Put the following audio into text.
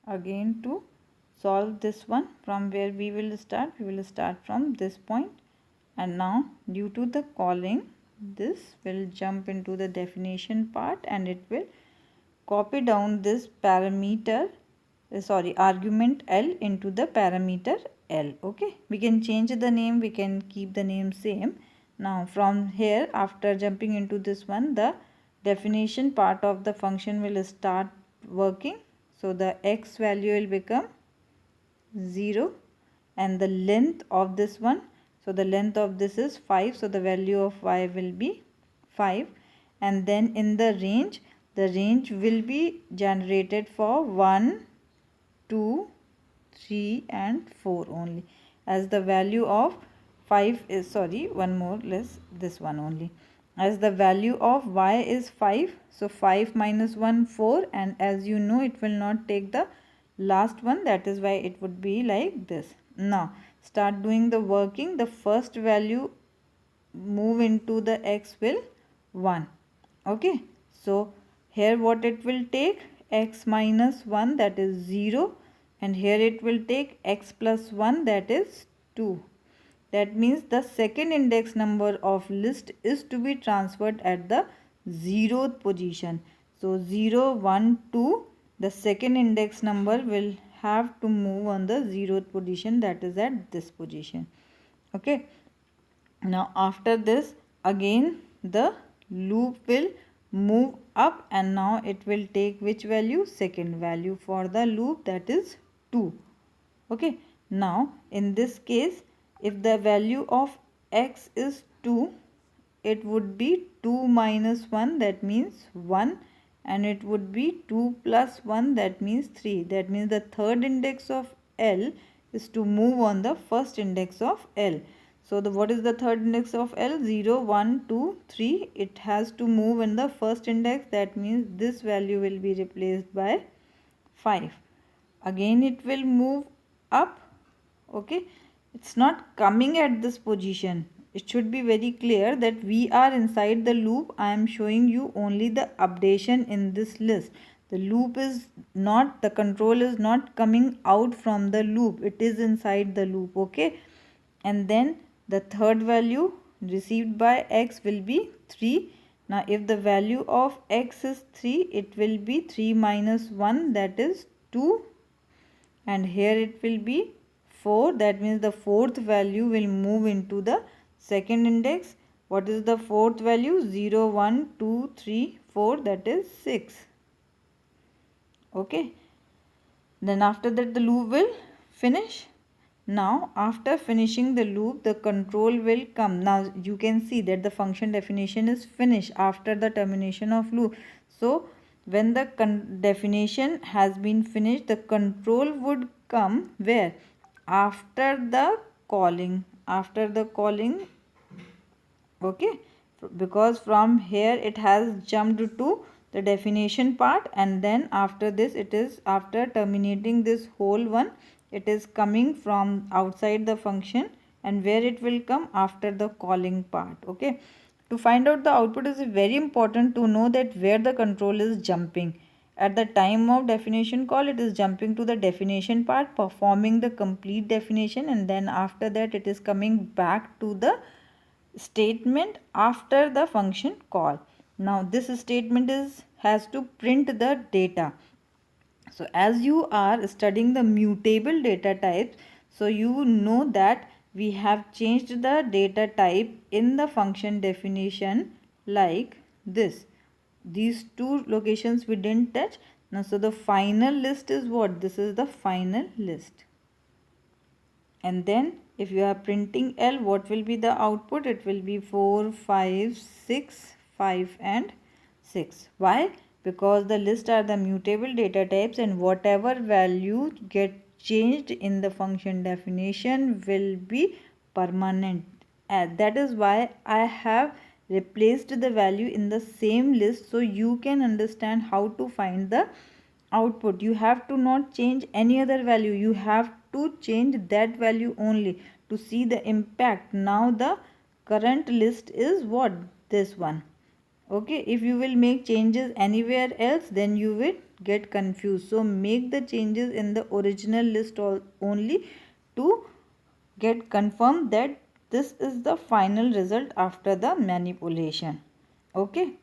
again to solve this one. From where we will start from this point, and now due to the calling, this will jump into the definition part and it will copy down this parameter, argument L into the parameter L. Okay, we can change the name, we can keep the name same. Now from here, after jumping into this one, the definition part of the function will start working. So the x value will become 0 and the length of this one, so the length of this is 5, so the value of y will be 5. And then in the range will be generated for 1, 2, 3 and 4 only, as the value of 5 is, one more less, this one only, as the value of y is 5. So 5 minus 1, 4, and as you know, it will not take the last one, that is why it would be like this. Now start doing the working. The first value move into the x will 1. Okay, so here what it will take, x minus 1, that is 0, and here it will take x plus 1, that is 2. That means the second index number of list is to be transferred at the 0th position. So 0, 1, 2, the second index number will have to move on the 0th position, that is at this position. Okay, now after this, again the loop will move up, and now it will take which value, second value for the loop, that is 2. Okay, now in this case, if the value of x is 2, it would be 2 minus 1, that means 1, and it would be 2 plus 1, that means 3. That means the third index of L is to move on the first index of L. So what is the third index of L? 0, 1, 2, 3. It has to move in the first index, that means this value will be replaced by 5. Again it will move up. Okay, it's not coming at this position. It should be very clear that we are inside the loop. I am showing you only the updation in this list. The loop is not, the control is not coming out from the loop, it is inside the loop. Okay, and then the third value received by x will be 3. Now if the value of x is 3, it will be 3 minus 1, that is 2, and here it will be 4. That means the fourth value will move into the second index. What is the fourth value? 0, 1, 2, 3, 4, that is 6. Okay, then after that the loop will finish. Now after finishing the loop, the control will come. Now you can see that the function definition is finished after the termination of loop. So when the definition has been finished, the control would come where? After the calling. Okay, because from here it has jumped to the definition part, and then after this, it is after terminating this whole one, it is coming from outside the function, and where it will come? After the calling part. Okay, to find out the output, is very important to know that where the control is jumping. At the time of definition call, it is jumping to the definition part, performing the complete definition, and then after that it is coming back to the statement after the function call. Now this statement has to print the data. So as you are studying the mutable data types, so you know that we have changed the data type in the function definition like this. These two locations we didn't touch. Now so the final list is what? This is the final list. And then if you are printing L, what will be the output? It will be 4, 5, 6, 5 and 6. Why? Because the list are the mutable data types, and whatever value get changed in the function definition will be permanent. And that is why I have replaced the value in the same list, so you can understand how to find the output. You have to not change any other value, you have to change that value only to see the impact. Now the current list is what? This one. Okay, if you will make changes anywhere else, then you will get confused. So make the changes in the original list only to get confirmed that this is the final result after the manipulation. Okay.